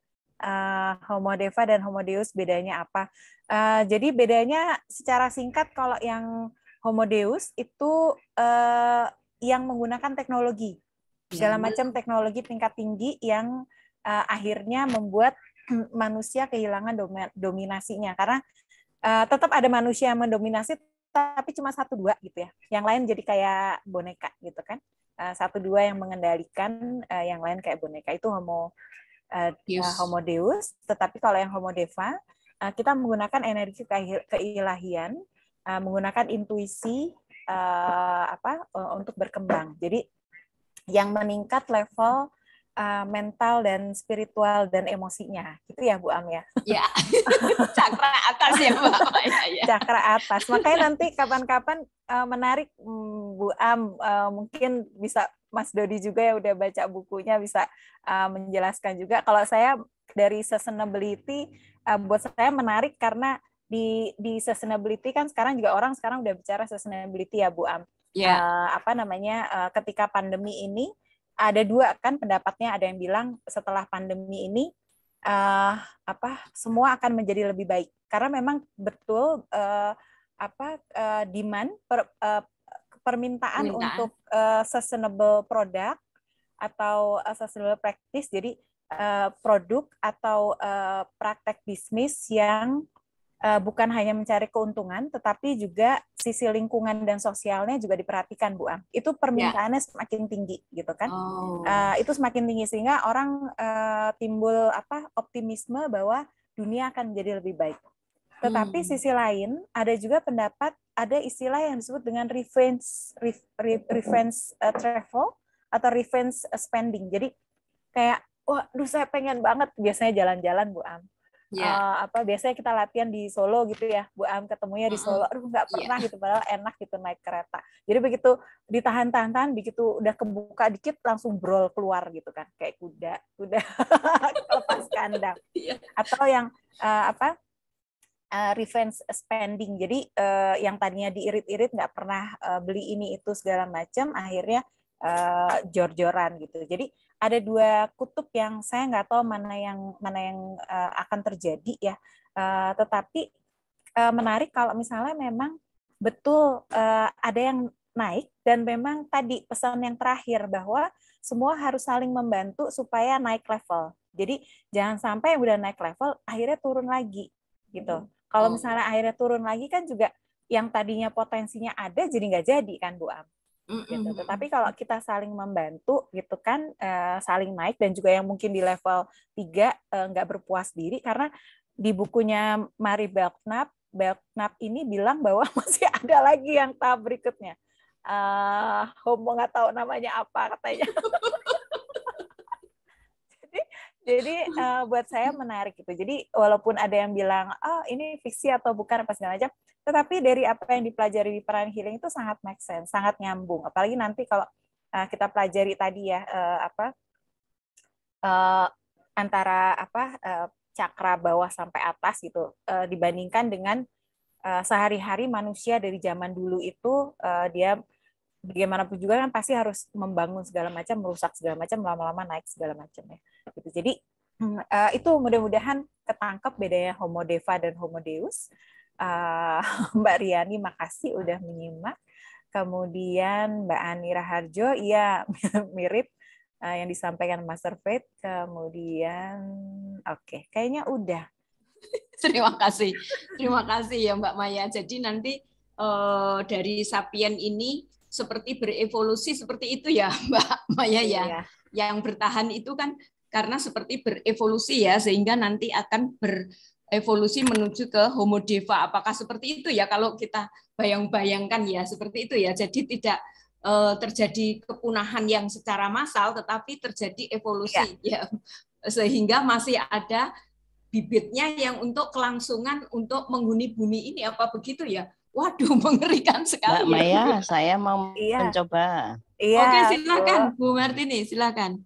Homo Deva dan Homo Deus bedanya apa? Jadi bedanya secara singkat kalau yang Homo Deus itu yang menggunakan teknologi, segala macam teknologi tingkat tinggi yang akhirnya membuat manusia kehilangan dominasinya, karena tetap ada manusia yang mendominasi tapi cuma 1-2 gitu ya. Yang lain jadi kayak boneka gitu kan. 1-2 yang mengendalikan, yang lain kayak boneka. Itu Homo Deus. Tetapi kalau yang Homo Deva, kita menggunakan energi keilahian, menggunakan intuisi untuk berkembang. Jadi yang meningkat level mental dan spiritual dan emosinya, gitu ya Bu Am ya. Ya, cakra atas ya Mbak. Cakra atas. Makanya nanti kapan-kapan menarik Bu Am, mungkin bisa Mas Dodi juga yang udah baca bukunya bisa menjelaskan juga. Kalau saya dari sustainability buat saya menarik karena di sustainability kan sekarang juga orang sekarang udah bicara sustainability ya Bu Am. Ya. Ketika pandemi ini ada dua kan pendapatnya, ada yang bilang setelah pandemi ini semua akan menjadi lebih baik karena memang betul demand permintaan untuk sustainable product atau sustainable practice, jadi produk atau praktek bisnis yang bukan hanya mencari keuntungan, tetapi juga sisi lingkungan dan sosialnya juga diperhatikan, Bu Am. Itu permintaannya semakin tinggi, gitu kan? Itu semakin tinggi sehingga orang timbul optimisme bahwa dunia akan menjadi lebih baik. Tetapi sisi lain ada juga pendapat, ada istilah yang disebut dengan revenge travel atau revenge spending. Jadi kayak, waduh saya pengen banget biasanya jalan-jalan, Bu Am. Biasanya kita latihan di Solo gitu ya, Bu Am, ketemunya di Solo, aduh nggak pernah gitu, padahal enak gitu naik kereta. Jadi begitu ditahan-tahan, begitu udah kebuka dikit langsung brol keluar gitu kan, kayak kuda lepas kandang. Atau yang revenge spending, jadi yang tadinya diirit-irit nggak pernah beli ini itu segala macam, akhirnya jor-joran gitu. Jadi ada dua kutub yang saya nggak tahu mana yang akan terjadi ya. Tetapi menarik kalau misalnya memang betul ada yang naik dan memang tadi pesan yang terakhir bahwa semua harus saling membantu supaya naik level. Jadi jangan sampai udah naik level akhirnya turun lagi gitu. Kalau misalnya akhirnya turun lagi kan juga yang tadinya potensinya ada jadi nggak jadi kan Bu Am. Gitu. Tetapi kalau kita saling membantu gitu kan, saling naik, dan juga yang mungkin di level 3 nggak berpuas diri, karena di bukunya Mary Belknap ini bilang bahwa masih ada lagi yang tahap berikutnya. Homo nggak tahu namanya apa katanya. Jadi buat saya menarik gitu. Jadi walaupun ada yang bilang, ini fiksi atau bukan apa segala macam, tetapi dari apa yang dipelajari di Peran Healing itu sangat make sense, sangat nyambung. Apalagi nanti kalau kita pelajari tadi ya antara cakra bawah sampai atas gitu, dibandingkan dengan sehari-hari manusia dari zaman dulu itu dia bagaimanapun juga kan pasti harus membangun segala macam, merusak segala macam, lama-lama naik segala macam ya. Gitu. Jadi itu mudah-mudahan ketangkep bedanya Homo Deva dan Homo Deus. Mbak Riani makasih udah menyimak. Kemudian Mbak Ani Raharjo, iya mirip yang disampaikan Master Faith. Kemudian kayaknya udah. Terima kasih ya Mbak Maya. Jadi nanti dari Sapien ini seperti berevolusi seperti itu ya Mbak Maya ya. Iya. Yang bertahan itu kan karena seperti berevolusi ya, sehingga nanti akan berevolusi menuju ke Homo Deva. Apakah seperti itu ya kalau kita bayang-bayangkan ya seperti itu ya. Jadi tidak terjadi kepunahan yang secara massal, tetapi terjadi evolusi ya. Sehingga masih ada bibitnya yang untuk kelangsungan untuk menghuni bumi ini, apa begitu ya? Waduh, mengerikan sekali. Mbak Maya, saya mau mencoba. Oke, silakan Bu Martini, silakan.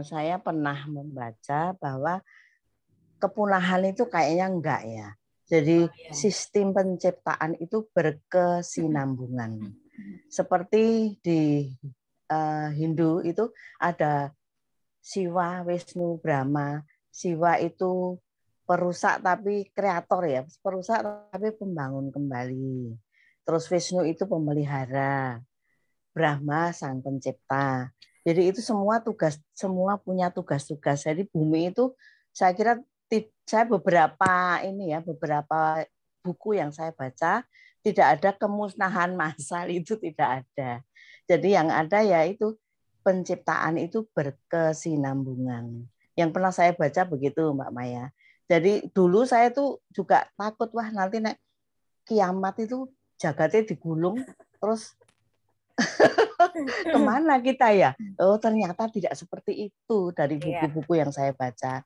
Saya pernah membaca bahwa kepunahan itu kayaknya enggak ya. Jadi sistem penciptaan itu berkesinambungan. Seperti di Hindu itu ada Siwa, Wisnu, Brahma. Siwa itu perusak tapi kreator ya, perusak tapi pembangun kembali. Terus Wisnu itu pemelihara, Brahma sang pencipta. Jadi itu semua punya tugas-tugas. Jadi bumi itu saya kira saya beberapa buku yang saya baca tidak ada kemusnahan massal, itu tidak ada. Jadi yang ada yaitu penciptaan itu berkesinambungan. Yang pernah saya baca begitu Mbak Maya. Jadi dulu saya tuh juga takut, wah nanti kiamat itu jagatnya digulung terus kemana kita ya? Oh ternyata tidak seperti itu dari buku-buku yang saya baca.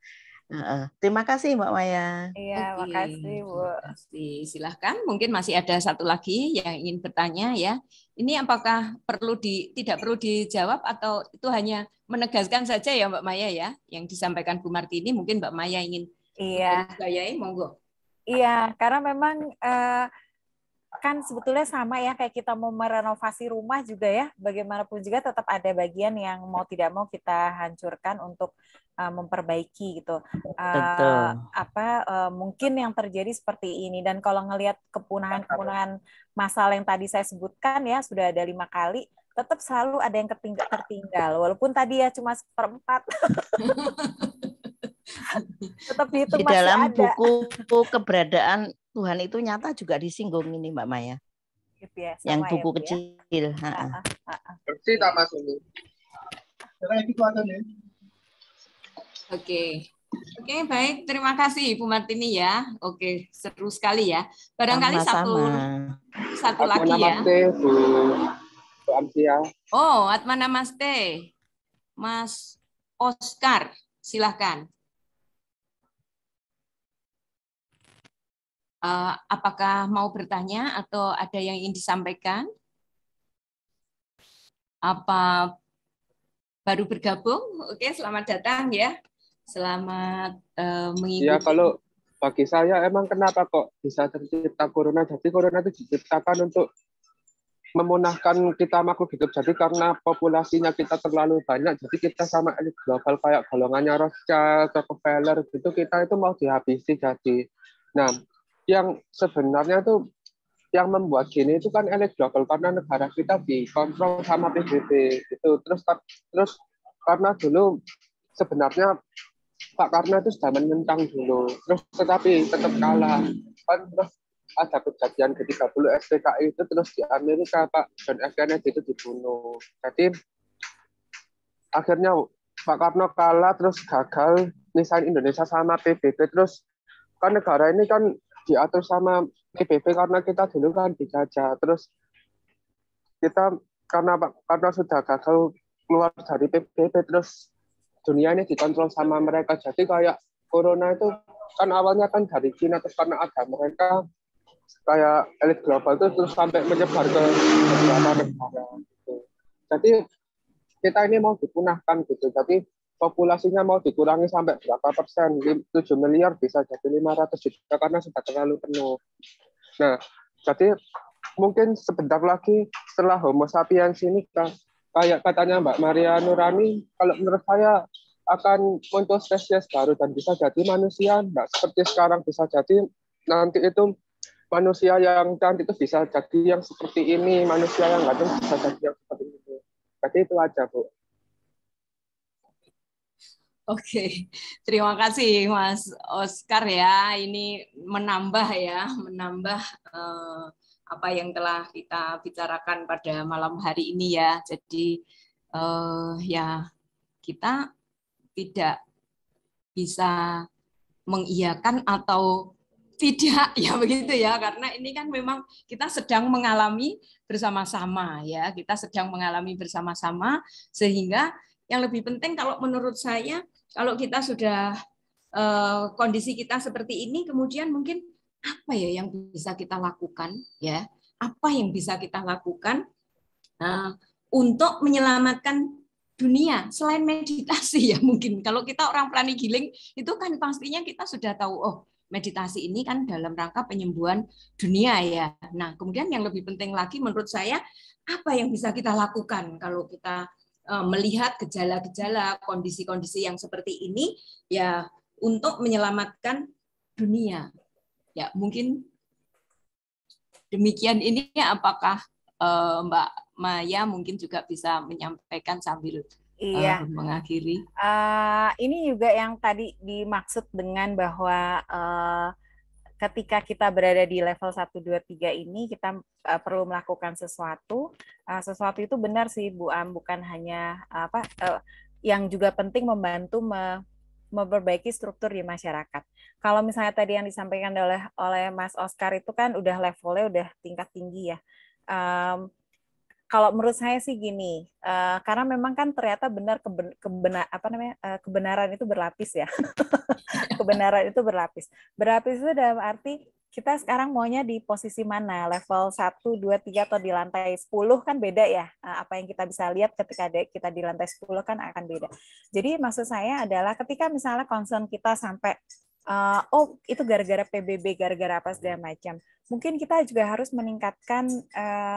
Terima kasih Mbak Maya. Iya, Oke, makasih Bu. terima kasih. Silahkan, mungkin masih ada satu lagi yang ingin bertanya ya. Ini apakah tidak perlu dijawab atau itu hanya menegaskan saja ya Mbak Maya ya, yang disampaikan Bu Martini, mungkin Mbak Maya ingin Iya, menggarisbawahi, monggo. iya, karena memang kan sebetulnya sama ya kayak kita mau merenovasi rumah juga ya, bagaimanapun juga tetap ada bagian yang mau tidak mau kita hancurkan untuk memperbaiki gitu. Betul. Mungkin yang terjadi seperti ini, dan kalau ngelihat kepunahan massal yang tadi saya sebutkan ya sudah ada 5 kali, tetap selalu ada yang tertinggal walaupun tadi ya cuma 1/4. Tetap itu Di masih dalam ada buku Keberadaan Tuhan itu nyata juga disinggung ini Mbak Maya. gitu ya, Yang sama ya buku Bu ya. kecil. Bersih tak Mas ini. Oke. Oke, baik. Terima kasih Bu Martini ya. Oke, seru sekali ya. Barangkali Sama-sama. satu lagi ya. Namaste Bu Amsia. Oh, Atma Namaste. Mas Oscar, silahkan. Apakah mau bertanya atau ada yang ingin disampaikan? Apa baru bergabung? Oke, selamat datang ya. Selamat mengikuti. Ya, kalau bagi saya emang kenapa kok bisa tercipta corona? Jadi corona itu diciptakan untuk memunahkan kita makhluk hidup. Jadi karena populasinya kita terlalu banyak, jadi kita sama elit global kayak golongannya Rothschild, Rockefeller gitu, kita itu mau dihabisi. Jadi, nah, yang sebenarnya tuh yang membuat gini itu kan elit global karena negara kita dikontrol sama PBB gitu. Terus karena dulu sebenarnya Pak Karno itu sudah menentang dulu, terus tetapi tetap kalah. Kan terus ada kejadian ke-30 SPKI itu, terus di Amerika Pak John F. Kennedy itu dibunuh. Jadi akhirnya Pak Karno kalah, terus gagal misalnya Indonesia sama PBB. Terus kan negara ini kan diatur sama PBB karena kita dulu kan dijajah. Terus kita karena Pak Karno sudah gagal keluar dari PBB, terus dunia ini dikontrol sama mereka. Jadi kayak corona itu kan awalnya kan dari Cina, terus karena ada mereka kayak elit global itu terus sampai menyebar ke beberapa negara gitu. Jadi kita ini mau dipunahkan gitu. Jadi populasinya mau dikurangi sampai berapa persen? 7 miliar bisa jadi 500 juta karena sudah terlalu penuh. Nah, jadi mungkin sebentar lagi setelah Homo sapiens ini kayak katanya Mbak Maria Nurani, kalau menurut saya akan muncul spesies baru dan bisa jadi manusia, nggak seperti sekarang, bisa jadi nanti itu manusia yang cantik itu bisa jadi yang seperti ini, manusia yang ganteng bisa jadi yang seperti itu. Jadi itu aja, Bu. Oke, terima kasih Mas Oscar ya. Ini menambah apa yang telah kita bicarakan pada malam hari ini ya. Jadi ya kita tidak bisa mengiyakan atau tidak ya begitu ya, karena ini kan memang kita sedang mengalami bersama-sama ya, kita sedang mengalami bersama-sama, sehingga yang lebih penting kalau menurut saya kalau kita sudah kondisi kita seperti ini, kemudian mungkin apa ya yang bisa kita lakukan ya, apa yang bisa kita lakukan untuk menyelamatkan dunia selain meditasi ya. Mungkin kalau kita orang prani giling itu kan pastinya kita sudah tahu, oh meditasi ini kan dalam rangka penyembuhan dunia ya. Nah kemudian yang lebih penting lagi menurut saya, apa yang bisa kita lakukan kalau kita melihat gejala-gejala kondisi-kondisi yang seperti ini ya, untuk menyelamatkan dunia ya. Mungkin demikian ini, apakah Mbak Maya mungkin juga bisa menyampaikan sambil mengakhiri. Ini juga yang tadi dimaksud dengan bahwa ketika kita berada di level 1, 2, 3 ini, kita perlu melakukan sesuatu. Sesuatu itu benar sih, Bu Am, bukan hanya yang juga penting membantu memperbaiki struktur di masyarakat. Kalau misalnya tadi yang disampaikan oleh Mas Oscar itu kan udah levelnya udah tingkat tinggi ya. Kalau menurut saya sih gini, karena memang kan ternyata benar kebenaran itu berlapis ya. Kebenaran itu berlapis. Berlapis itu dalam arti kita sekarang maunya di posisi mana? Level 1, 2, 3 atau di lantai 10 kan beda ya. Apa yang kita bisa lihat ketika kita di lantai 10 kan akan beda. Jadi maksud saya adalah ketika misalnya concern kita sampai oh itu gara-gara PBB, gara-gara apa segala macam. Mungkin kita juga harus meningkatkan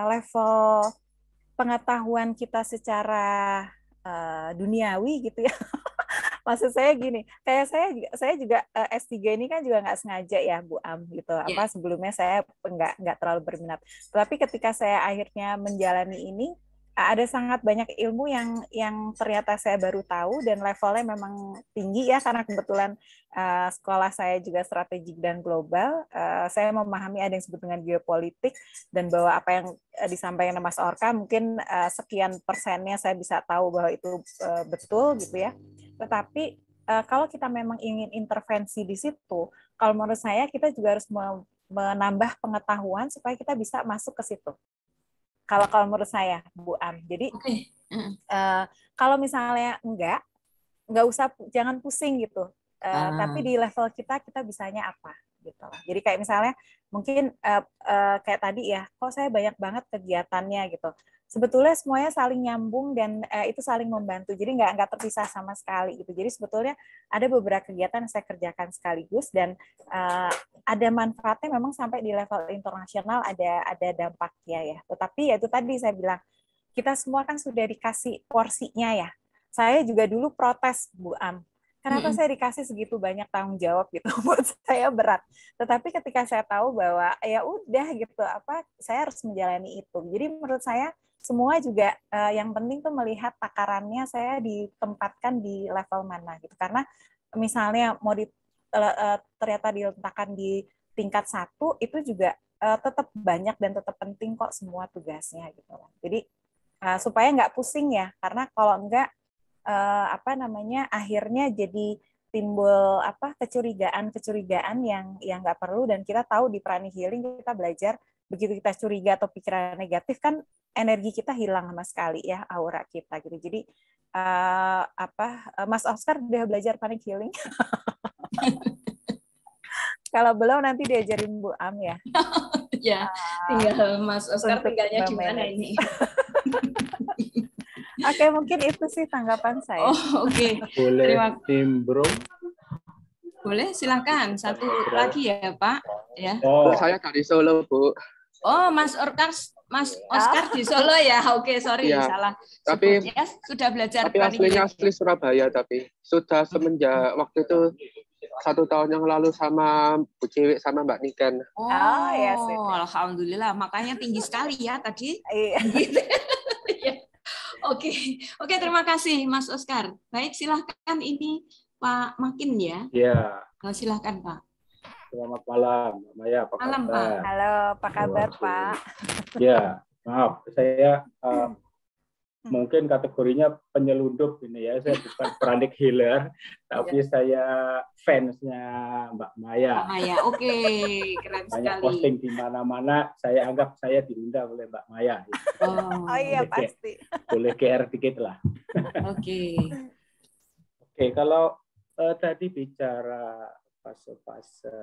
level pengetahuan kita secara duniawi gitu ya. Maksud saya gini, kayak saya juga S3 ini kan juga nggak sengaja ya Bu Am gitu. Apa sebelumnya saya nggak terlalu berminat. Tapi ketika saya akhirnya menjalani ini, ada sangat banyak ilmu yang ternyata saya baru tahu dan levelnya memang tinggi ya, karena kebetulan sekolah saya juga strategik dan global. Saya memahami ada yang disebut dengan geopolitik, dan bahwa apa yang disampaikan Mas Orka mungkin sekian persennya saya bisa tahu bahwa itu betul gitu ya. Tetapi kalau kita memang ingin intervensi di situ, kalau menurut saya kita juga harus menambah pengetahuan supaya kita bisa masuk ke situ. Kalau menurut saya, Bu Am. Jadi kalau misalnya nggak usah, jangan pusing gitu. Tapi di level kita bisanya apa gitu. Jadi kayak misalnya mungkin kayak tadi ya, kok saya banyak banget kegiatannya gitu. Sebetulnya semuanya saling nyambung dan itu saling membantu. Jadi nggak terpisah sama sekali gitu. Jadi sebetulnya ada beberapa kegiatan yang saya kerjakan sekaligus dan ada manfaatnya memang sampai di level internasional, ada dampaknya ya. Tetapi ya itu tadi saya bilang, kita semua kan sudah dikasih porsinya ya. Saya juga dulu protes, Bu Am. Kenapa saya dikasih segitu banyak tanggung jawab gitu? Buat saya berat. Tetapi ketika saya tahu bahwa ya udah gitu, saya harus menjalani itu. Jadi menurut saya semua juga yang penting tuh melihat takarannya saya ditempatkan di level mana gitu. Karena misalnya mau ternyata diletakkan di tingkat 1, itu juga tetap banyak dan tetap penting kok semua tugasnya gitu. Jadi supaya nggak pusing ya, karena kalau enggak akhirnya jadi timbul kecurigaan yang nggak perlu. Dan kita tahu di Pranic Healing kita belajar, begitu kita curiga atau pikiran negatif kan energi kita hilang sama sekali ya, aura kita gitu. Jadi Mas Oscar udah belajar Pranic Healing? Kalau belum nanti diajarin Bu Am ya. Ya, tinggal Mas Oscar tinggalnya di mana ini? Oke, mungkin itu sih tanggapan saya. Oke. Boleh nimbrung? Boleh, silakan. Satu lagi ya, Pak. Ya. Saya dari Solo, Bu. Oh, Mas Oscar di Solo ya. Oke, sorry, salah. Tapi ya, sudah belajar. Tapi aslinya asli Surabaya, tapi sudah semenjak waktu itu 1 tahun yang lalu sama Bu Cewek sama Mbak Niken. Oh ya, alhamdulillah. Makanya tinggi sekali ya tadi. Oke, terima kasih Mas Oscar. Baik, silahkan ini Pak Makin ya. Ya. Silahkan Pak. Selamat malam, Mbak Maya. Apa malam, kabar? Pak. Halo, apa kabar Pak? Ya, maaf, saya mungkin kategorinya penyelundup ini ya. Saya bukan Pranic Healer, tapi saya fansnya Mbak Maya. Mbak Maya, oke, keren banyak sekali. Posting di mana-mana, saya anggap saya diundang oleh Mbak Maya. Oh iya, pasti. Boleh GR dikit lah. Oke, kalau tadi bicara fase-fase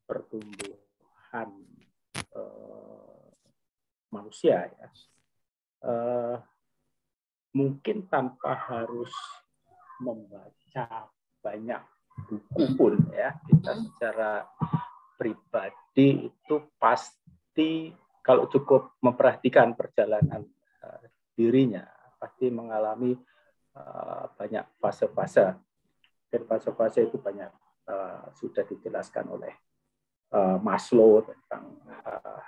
pertumbuhan manusia ya, mungkin tanpa harus membaca banyak buku pun ya, kita secara pribadi itu pasti kalau cukup memperhatikan perjalanan dirinya pasti mengalami banyak fase-fase, dan fase-fase itu banyak sudah dijelaskan oleh Maslow tentang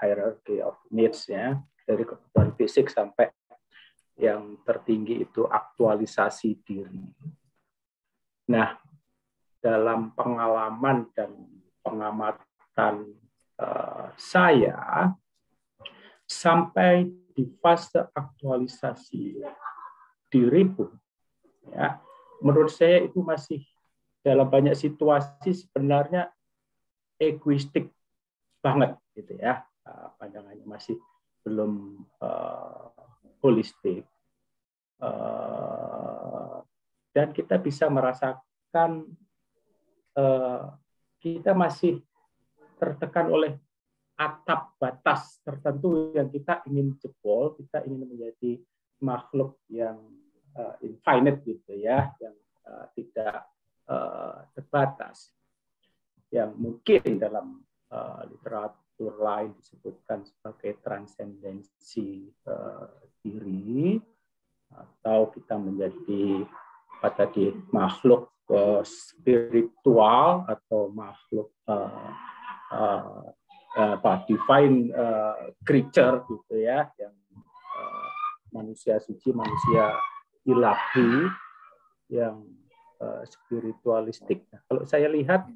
hierarchy of needs ya, dari kebutuhan fisik sampai yang tertinggi itu aktualisasi diri. Nah, dalam pengalaman dan pengamatan saya, sampai di fase aktualisasi diri pun, ya, menurut saya itu masih dalam banyak situasi sebenarnya egoistik banget gitu ya, pandangannya masih belum holistik, dan kita bisa merasakan kita masih tertekan oleh atap batas tertentu yang kita ingin jebol, kita ingin menjadi makhluk yang infinite gitu ya, yang tidak terbatas, yang mungkin dalam literatur lain disebutkan sebagai transendensi diri, atau kita menjadi tadi makhluk spiritual atau makhluk divine creature gitu ya, yang manusia suci, manusia ilahi, yang spiritualistik. Nah, kalau saya lihat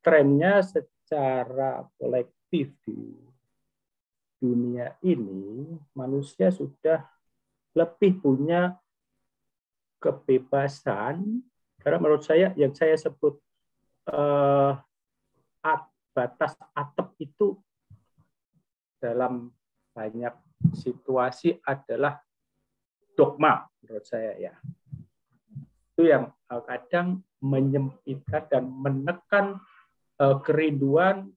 trennya secara kolektif di dunia ini, manusia sudah lebih punya kebebasan, karena menurut saya yang saya sebut batas atap itu dalam banyak situasi adalah dogma menurut saya ya. Itu yang kadang menyempitkan dan menekan kerinduan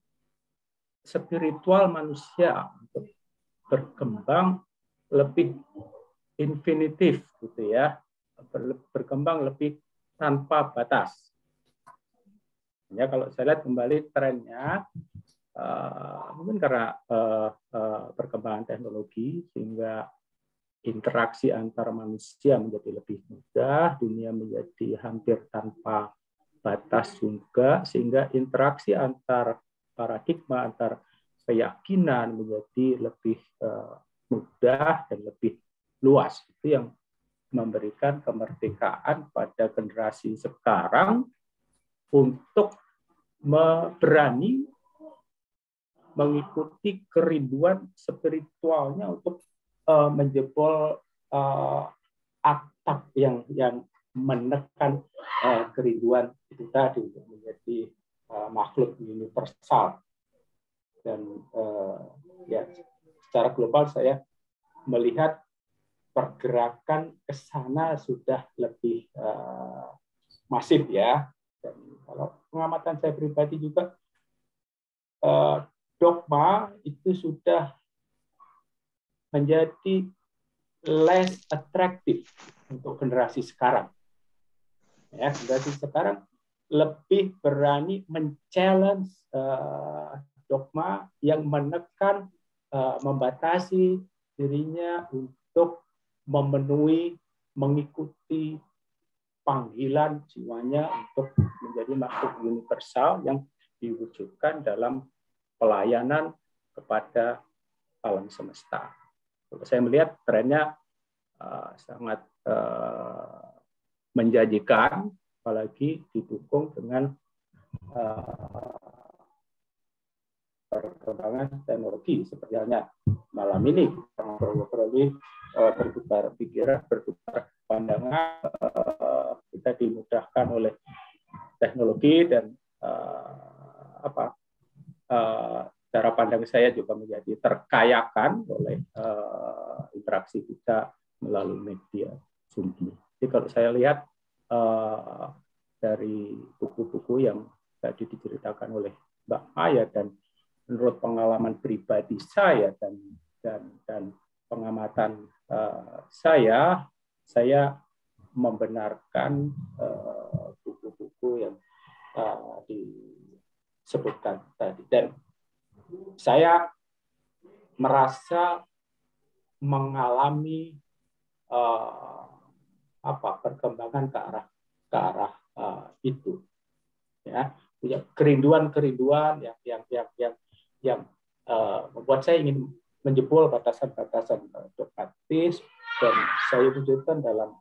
spiritual manusia untuk berkembang lebih infinitif gitu ya, berkembang lebih tanpa batas. Ya, kalau saya lihat kembali trennya, mungkin karena perkembangan teknologi sehingga interaksi antar manusia menjadi lebih mudah, dunia menjadi hampir tanpa batas juga, sehingga interaksi antar paradigma, antar keyakinan menjadi lebih mudah dan lebih luas. Itu yang memberikan kemerdekaan pada generasi sekarang untuk berani mengikuti kerinduan spiritualnya untuk menjebol atap yang menekan kerinduan itu tadi untuk menjadi makhluk universal. Dan ya secara global saya melihat pergerakan ke sana sudah lebih masif ya. Dan kalau pengamatan saya pribadi juga, dogma itu sudah menjadi less attractive untuk generasi sekarang. Ya, generasi sekarang lebih berani men-challenge dogma yang menekan, membatasi dirinya untuk memenuhi, mengikuti panggilan jiwanya untuk menjadi makhluk universal yang diwujudkan dalam pelayanan kepada alam semesta. Saya melihat trennya sangat menjanjikan, apalagi didukung dengan perkembangan teknologi seperti halnya malam ini bertukar pikiran, bertukar pandangan, kita dimudahkan oleh teknologi dan cara pandang saya juga menjadi terkayakan oleh interaksi kita melalui media Zoom. Jadi kalau saya lihat dari buku-buku yang tadi diceritakan oleh Mbak Maya dan menurut pengalaman pribadi saya dan pengamatan saya membenarkan buku-buku yang disebutkan tadi, dan saya merasa mengalami perkembangan ke arah itu, ya, punya kerinduan yang membuat saya ingin menjebol batasan-batasan dogmatis, dan saya wujudkan dalam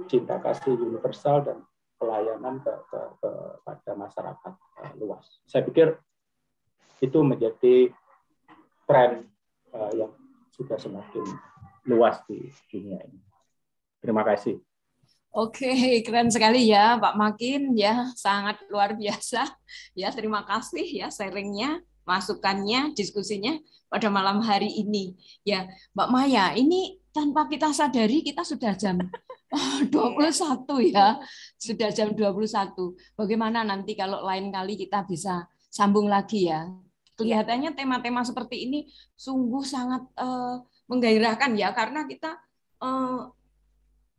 cinta kasih universal dan pelayanan kepada masyarakat luas. Saya pikir itu menjadi tren yang sudah semakin luas di dunia ini. Terima kasih. Oke, keren sekali ya Pak Makin, ya sangat luar biasa. Ya, terima kasih ya sharingnya. masukannya, diskusinya pada malam hari ini. Ya, Mbak Maya, ini tanpa kita sadari kita sudah jam 21 ya. Sudah jam 21. Bagaimana nanti kalau lain kali kita bisa sambung lagi ya. Kelihatannya tema-tema seperti ini sungguh sangat menggairahkan ya, karena kita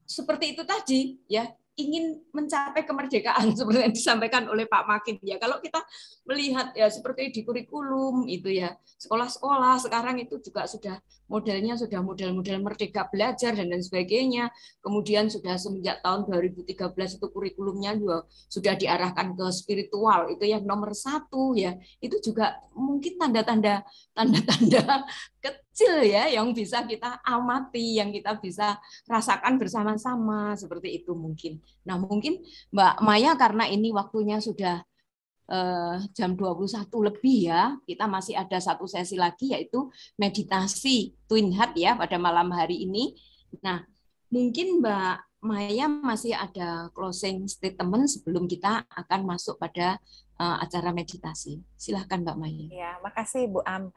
seperti itu tadi ya, ingin mencapai kemerdekaan seperti yang disampaikan oleh Pak Makin ya. Kalau kita melihat ya seperti di kurikulum itu ya, sekolah-sekolah sekarang itu juga sudah modelnya sudah model-model merdeka belajar dan lain sebagainya. Kemudian sudah semenjak tahun 2013 itu kurikulumnya juga sudah diarahkan ke spiritual, itu yang nomor 1 ya. Itu juga mungkin tanda-tanda kecil ya yang bisa kita amati, yang kita bisa rasakan bersama-sama seperti itu mungkin. Nah, mungkin Mbak Maya karena ini waktunya sudah jam 21 lebih ya, kita masih ada satu sesi lagi yaitu meditasi Twin Heart ya pada malam hari ini. Nah, mungkin Mbak Maya masih ada closing statement sebelum kita akan masuk pada acara meditasi. Silahkan Mbak Maya. Ya, makasih Bu Am.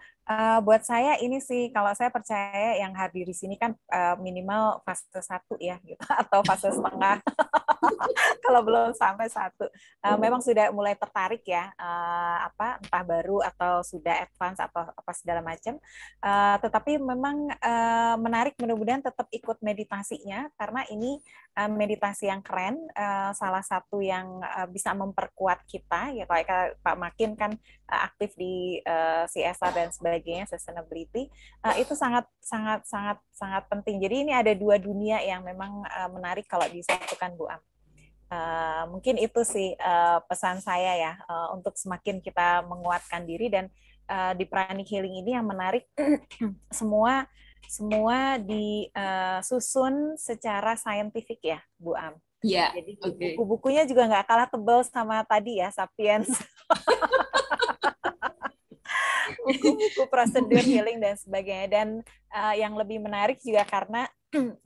Buat saya ini sih, kalau saya percaya yang hadir di sini kan minimal fase 1 ya, gitu, atau fase setengah. Kalau belum sampai 1, memang sudah mulai tertarik ya, entah baru atau sudah advance atau apa segala macam. Tetapi memang menarik, mudah-mudahan tetap ikut meditasinya karena ini meditasi yang keren, salah satu yang bisa memperkuat kita ya, kayak Pak Makin kan aktif di CSR dan sebagainya, sustainability, itu sangat penting. Jadi ini ada 2 dunia yang memang menarik kalau disatukan, Bu Am. Mungkin itu sih pesan saya ya, untuk semakin kita menguatkan diri. Dan di Pranic Healing ini yang menarik semua disusun secara saintifik ya, Bu Am. Ya, jadi buku-bukunya juga nggak kalah tebal sama tadi ya, Sapiens. Buku prosedur healing dan sebagainya. Dan yang lebih menarik juga karena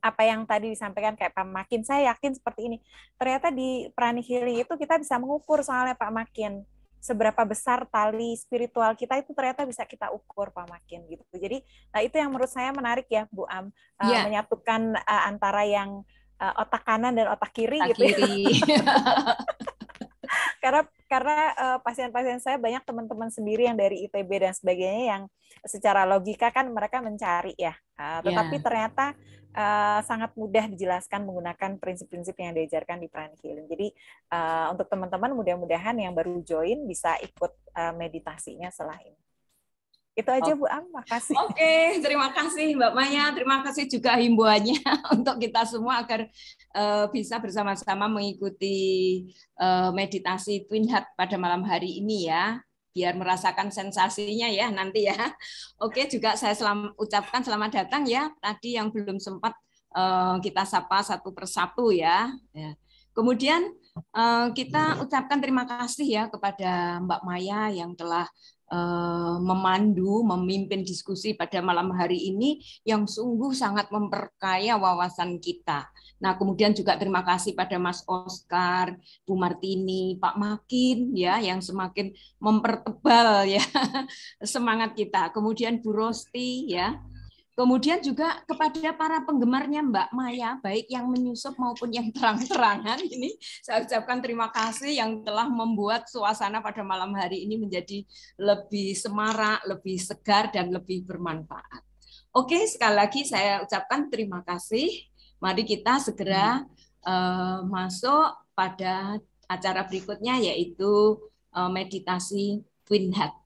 apa yang tadi disampaikan kayak Pak Makin, saya yakin seperti ini. Ternyata di Pranic Healing itu kita bisa mengukur, soalnya Pak Makin, seberapa besar tali spiritual kita itu ternyata bisa kita ukur, Pak Makin gitu. Jadi itu yang menurut saya menarik ya, Bu Am, menyatukan antara yang otak kanan dan otak kiri gitu ya. Karena pasien-pasien saya banyak teman-teman sendiri yang dari ITB dan sebagainya yang secara logika kan mereka mencari ya, tetapi ternyata sangat mudah dijelaskan menggunakan prinsip-prinsip yang diajarkan di Pranic Healing. Jadi untuk teman-teman mudah-mudahan yang baru join bisa ikut meditasinya setelah ini. Itu aja Bu Am, makasih. Oke, terima kasih Mbak Maya, terima kasih juga himbauannya untuk kita semua agar bisa bersama-sama mengikuti meditasi Twin Heart pada malam hari ini ya, biar merasakan sensasinya ya nanti ya. Oke, juga saya ucapkan selamat datang ya, tadi yang belum sempat kita sapa satu persatu ya. Kemudian kita ucapkan terima kasih ya kepada Mbak Maya yang telah memimpin diskusi pada malam hari ini yang sungguh sangat memperkaya wawasan kita. Nah, kemudian juga terima kasih pada Mas Oscar, Bu Martini, Pak Makin ya yang semakin mempertebal ya semangat kita. Kemudian Bu Rosti ya. Kemudian juga kepada para penggemarnya Mbak Maya, baik yang menyusup maupun yang terang-terangan, ini saya ucapkan terima kasih yang telah membuat suasana pada malam hari ini menjadi lebih semarak, lebih segar, dan lebih bermanfaat. Oke, sekali lagi saya ucapkan terima kasih. Mari kita segera masuk pada acara berikutnya, yaitu meditasi Twin Heart.